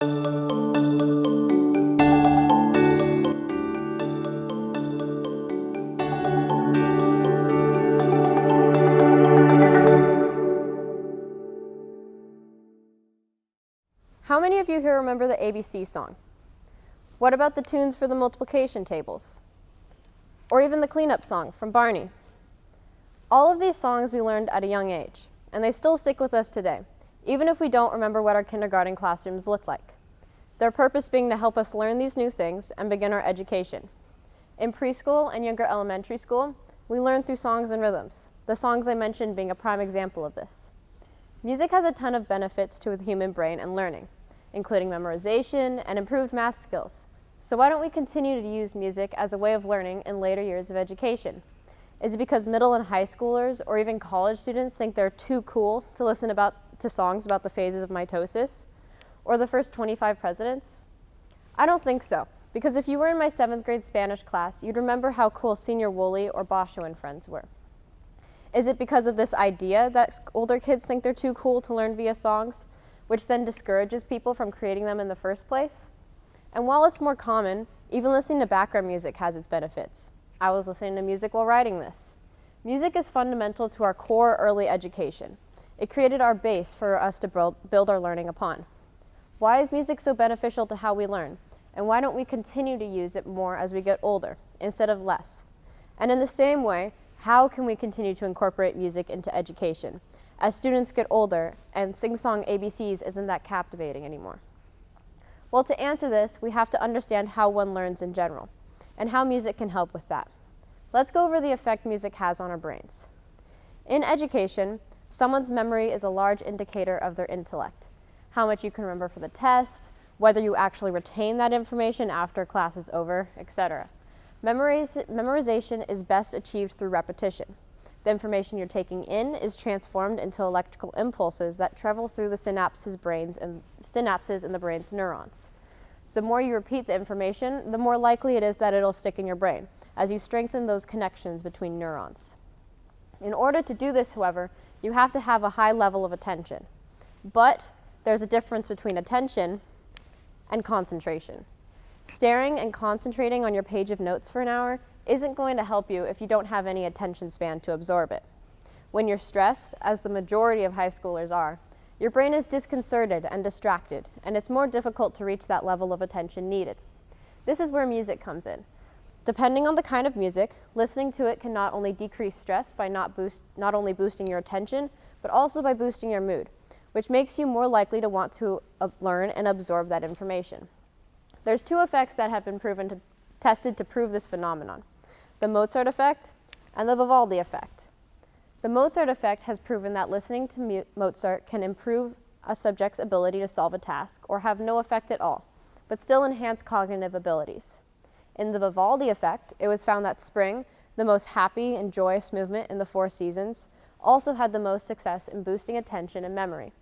How many of you here remember the ABC song? What about the tunes for the multiplication tables? Or even the cleanup song from Barney? All of these songs we learned at a young age, and they still stick with us today, even if we don't remember what our kindergarten classrooms look like. Their purpose being to help us learn these new things and begin our education. In preschool and younger elementary school, we learn through songs and rhythms, the songs I mentioned being a prime example of this. Music has a ton of benefits to the human brain and learning, including memorization and improved math skills. So why don't we continue to use music as a way of learning in later years of education? Is it because middle and high schoolers or even college students think they're too cool to listen to songs about the phases of mitosis or the first 25 presidents? I don't think so, because if you were in my 7th grade Spanish class, you'd remember how cool Senior Woolley or Basho and Friends were. Is it because of this idea that older kids think they're too cool to learn via songs, which then discourages people from creating them in the first place? And while it's more common, even listening to background music has its benefits. I was listening to music while writing this. Music is fundamental to our core early education. It created our base for us to build our learning upon. Why is music so beneficial to how we learn? And why don't we continue to use it more as we get older, instead of less? And in the same way, how can we continue to incorporate music into education as students get older and sing-song ABCs isn't that captivating anymore? Well, to answer this, we have to understand how one learns in general and how music can help with that. Let's go over the effect music has on our brains. In education, someone's memory is a large indicator of their intellect, how much you can remember for the test, whether you actually retain that information after class is over, etc. Memorization is best achieved through repetition. The information you're taking in is transformed into electrical impulses that travel through the synapses in the brain's neurons. The more you repeat the information, the more likely it is that it'll stick in your brain, as you strengthen those connections between neurons. In order to do this, however, you have to have a high level of attention. But there's a difference between attention and concentration. Staring and concentrating on your page of notes for an hour isn't going to help you if you don't have any attention span to absorb it. When you're stressed, as the majority of high schoolers are, your brain is disconcerted and distracted, and it's more difficult to reach that level of attention needed. This is where music comes in. Depending on the kind of music, listening to it can not only decrease stress by not only boosting your attention, but also by boosting your mood, which makes you more likely to want to learn and absorb that information. There's 2 effects that have been tested to prove this phenomenon: the Mozart Effect and the Vivaldi Effect. The Mozart Effect has proven that listening to Mozart can improve a subject's ability to solve a task or have no effect at all, but still enhance cognitive abilities. In the Vivaldi Effect, it was found that spring, the most happy and joyous movement in the 4 seasons, also had the most success in boosting attention and memory,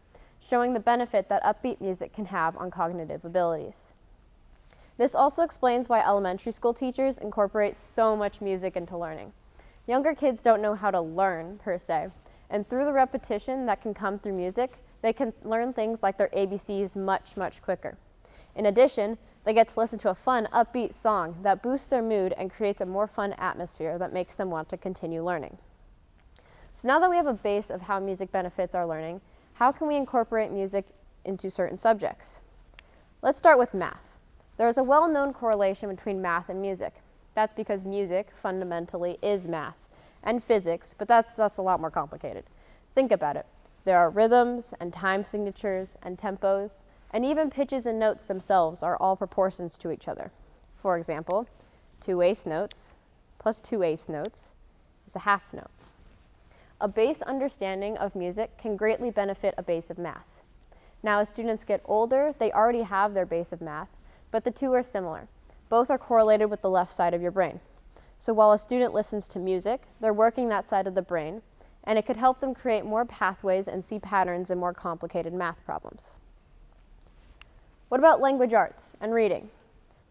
showing the benefit that upbeat music can have on cognitive abilities. This also explains why elementary school teachers incorporate so much music into learning. Younger kids don't know how to learn, per se, and through the repetition that can come through music, they can learn things like their ABCs much, much quicker. In addition, they get to listen to a fun, upbeat song that boosts their mood and creates a more fun atmosphere that makes them want to continue learning. So now that we have a base of how music benefits our learning, how can we incorporate music into certain subjects? Let's start with math. There is a well-known correlation between math and music. That's because music, fundamentally, is math, and physics, but that's a lot more complicated. Think about it. There are rhythms, and time signatures, and tempos, and even pitches and notes themselves are all proportions to each other. For example, 2/8 notes plus 2/8 notes is a half note. A base understanding of music can greatly benefit a base of math. Now, as students get older, they already have their base of math, but the 2 are similar. Both are correlated with the left side of your brain. So while a student listens to music, they're working that side of the brain, and it could help them create more pathways and see patterns in more complicated math problems. What about language arts and reading?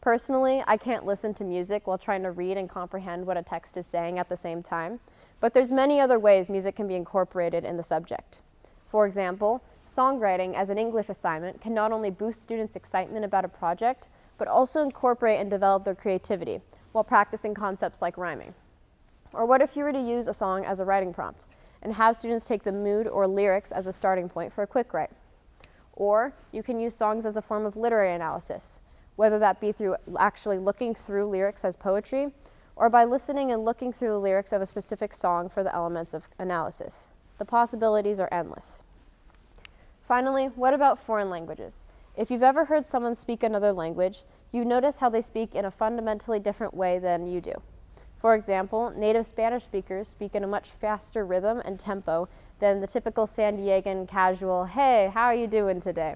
Personally, I can't listen to music while trying to read and comprehend what a text is saying at the same time, but there's many other ways music can be incorporated in the subject. For example, Songwriting as an English assignment can not only boost students' excitement about a project, but also incorporate and develop their creativity while practicing concepts like rhyming. Or what if you were to use a song as a writing prompt and have students take the mood or lyrics as a starting point for a quick write? Or you can use songs as a form of literary analysis, whether that be through actually looking through lyrics as poetry, or by listening and looking through the lyrics of a specific song for the elements of analysis. The possibilities are endless. Finally, what about foreign languages? If you've ever heard someone speak another language, you notice how they speak in a fundamentally different way than you do. For example, native Spanish speakers speak in a much faster rhythm and tempo than the typical San Diegan casual, "Hey, how are you doing today?"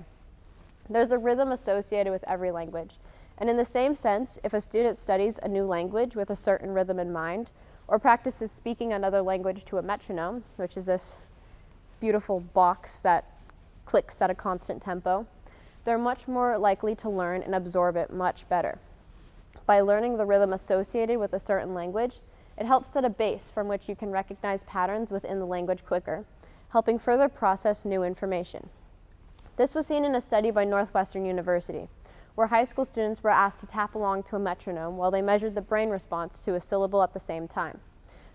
There's a rhythm associated with every language. And in the same sense, if a student studies a new language with a certain rhythm in mind, or practices speaking another language to a metronome, which is this beautiful box that clicks at a constant tempo, they're much more likely to learn and absorb it much better. By learning the rhythm associated with a certain language, it helps set a base from which you can recognize patterns within the language quicker, helping further process new information. This was seen in a study by Northwestern University, where high school students were asked to tap along to a metronome while they measured the brain response to a syllable at the same time.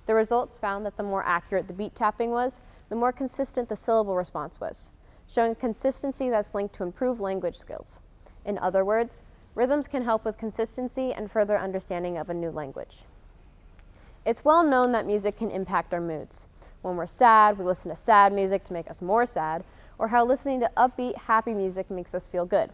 The results found that the more accurate the beat tapping was, the more consistent the syllable response was, showing consistency that's linked to improved language skills. In other words, rhythms can help with consistency and further understanding of a new language. It's well known that music can impact our moods. When we're sad, we listen to sad music to make us more sad, or how listening to upbeat, happy music makes us feel good.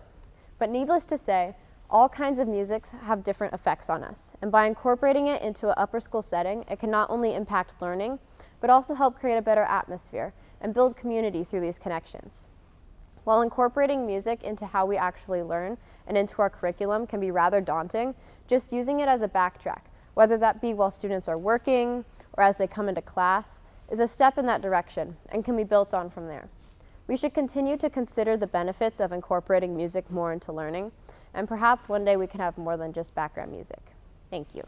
But needless to say, all kinds of music have different effects on us, and by incorporating it into an upper school setting, it can not only impact learning, but also help create a better atmosphere and build community through these connections. While incorporating music into how we actually learn and into our curriculum can be rather daunting, just using it as a backtrack, whether that be while students are working or as they come into class, is a step in that direction and can be built on from there. We should continue to consider the benefits of incorporating music more into learning, and perhaps one day we can have more than just background music. Thank you.